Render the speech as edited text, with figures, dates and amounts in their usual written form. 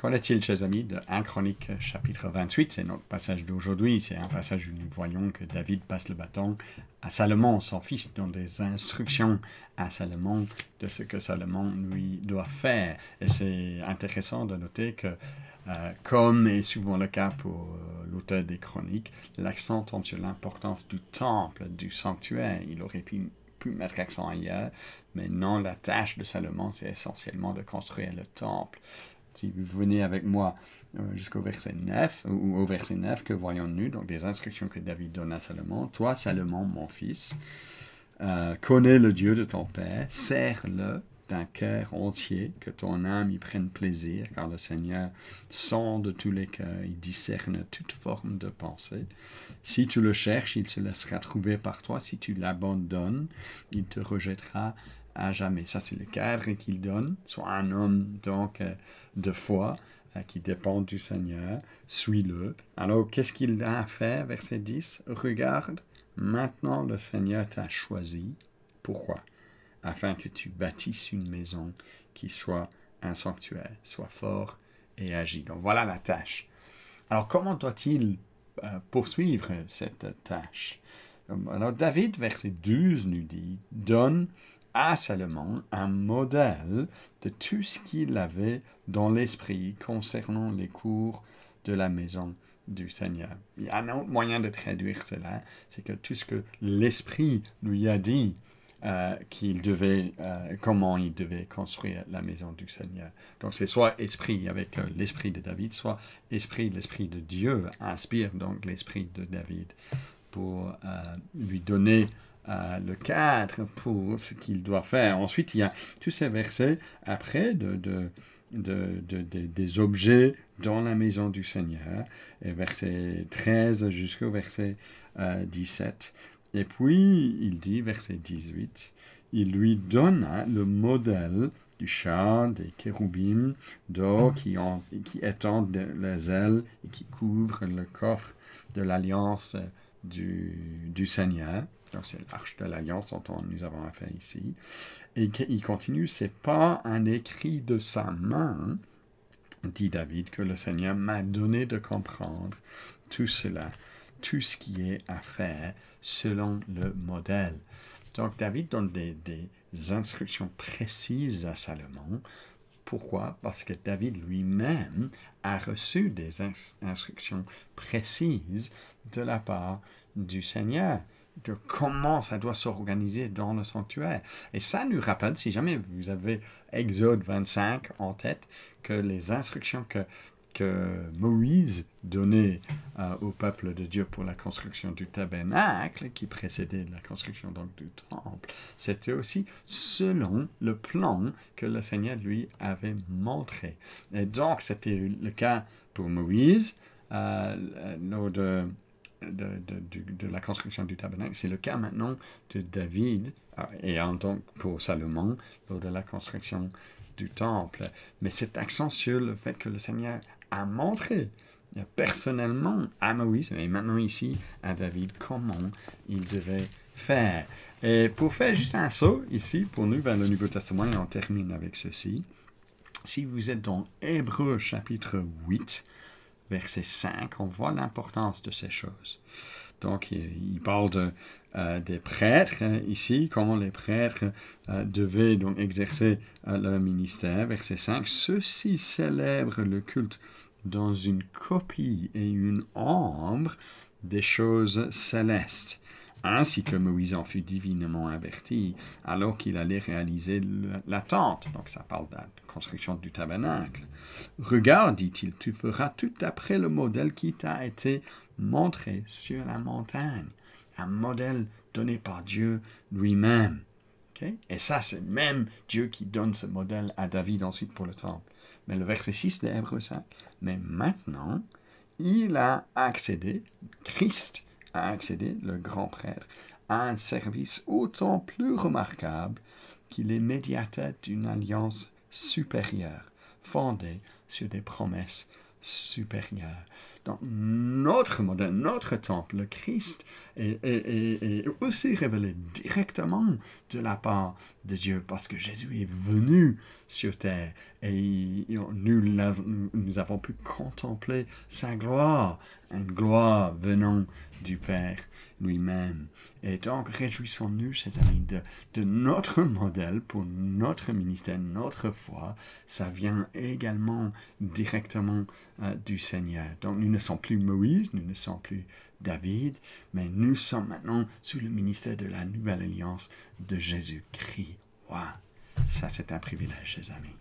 Qu'en est-il, chers amis, de 1 Chronique chapitre 28? C'est notre passage d'aujourd'hui. C'est un passage où nous voyons que David passe le bâton à Salomon, son fils, dans des instructions à Salomon de ce que Salomon lui doit faire. Et c'est intéressant de noter que, comme est souvent le cas pour l'auteur des Chroniques, l'accent tombe sur l'importance du temple, du sanctuaire. Il aurait pu mettre l'accent ailleurs, mais non, la tâche de Salomon, c'est essentiellement de construire le temple. Si vous venez avec moi jusqu'au verset 9, ou au verset 9, que voyons-nous? Donc, des instructions que David donne à Salomon. Toi, Salomon, mon fils, connais le Dieu de ton père, sers-le d'un cœur entier, que ton âme y prenne plaisir, car le Seigneur sonde tous les cœurs, il discerne toute forme de pensée. Si tu le cherches, il se laissera trouver par toi. Si tu l'abandonnes, il te rejettera à jamais. Ça, c'est le cadre qu'il donne. Soit un homme, donc, de foi, qui dépend du Seigneur, suis-le. Alors, qu'est-ce qu'il a à faire? Verset 10. Regarde, maintenant le Seigneur t'a choisi. Pourquoi? Afin que tu bâtisses une maison qui soit un sanctuaire, soit fort et agit. Donc, voilà la tâche. Alors, comment doit-il poursuivre cette tâche? Alors, David, verset 12, nous dit, donne à Salomon un modèle de tout ce qu'il avait dans l'esprit concernant les cours de la maison du Seigneur. Il y a un autre moyen de traduire cela, c'est que tout ce que l'esprit lui a dit qu'il devait, comment il devait construire la maison du Seigneur. Donc c'est soit esprit avec l'esprit de David, soit l'esprit de Dieu inspire donc l'esprit de David pour lui donner le cadre pour ce qu'il doit faire. Ensuite, il y a tous ces versets après des objets dans la maison du Seigneur, et verset 13 jusqu'au verset 17. Et puis, il dit, verset 18, il lui donna le modèle du char des kéroubim d'or qui étendent les ailes et qui couvrent le coffre de l'alliance du Seigneur. Donc, c'est l'arche de l'alliance dont nous avons affaire ici. Et il continue, c'est pas un écrit de sa main, dit David, que le Seigneur m'a donné de comprendre tout cela, tout ce qui est à faire selon le modèle. Donc, David donne des instructions précises à Salomon. Pourquoi? Parce que David lui-même a reçu des instructions précises de la part du Seigneur, de comment ça doit s'organiser dans le sanctuaire. Et ça nous rappelle, si jamais vous avez Exode 25 en tête, que les instructions que Moïse donnait au peuple de Dieu pour la construction du tabernacle, qui précédait la construction donc du temple, c'était aussi selon le plan que le Seigneur lui avait montré. Et donc, c'était le cas pour Moïse, lors de la construction du tabernacle. C'est le cas maintenant de David, et donc pour Salomon, lors de la construction du temple. Mais cet accent sur le fait que le Seigneur a montré personnellement à Moïse, et maintenant ici à David, comment il devait faire. Et pour faire juste un saut ici, pour nous, vers le Nouveau Testament, et on termine avec ceci. Si vous êtes dans Hébreux chapitre 8, verset 5, on voit l'importance de ces choses. Donc, il parle des prêtres ici, comment les prêtres devaient donc exercer leur ministère. Verset 5, ceux-ci célèbrent le culte dans une copie et une ombre des choses célestes, ainsi que Moïse en fut divinement averti, alors qu'il allait réaliser la tente. Donc ça parle de la construction du tabernacle. Regarde, dit-il, tu feras tout d'après le modèle qui t'a été montré sur la montagne. Un modèle donné par Dieu lui-même. Okay? Et ça, c'est même Dieu qui donne ce modèle à David ensuite pour le temple. Mais le verset 6 de Hébreux 5, mais maintenant, il a accédé, Christ a accédé, le grand prêtre, à un service autant plus remarquable qu'il est médiateur d'une alliance supérieure, fondée sur des promesses supérieures. Donc, notre modèle, notre temple, le Christ, est aussi révélé directement de la part de Dieu, parce que Jésus est venu sur terre et nous avons pu contempler sa gloire, une gloire venant du Père lui-même. Et donc, réjouissons-nous, chers amis, de notre modèle pour notre ministère, notre foi. Ça vient également directement du Seigneur. Donc, nous ne sommes plus Moïse, nous ne sommes plus David, mais nous sommes maintenant sous le ministère de la nouvelle alliance de Jésus-Christ. Waouh! Ça, c'est un privilège, chers amis.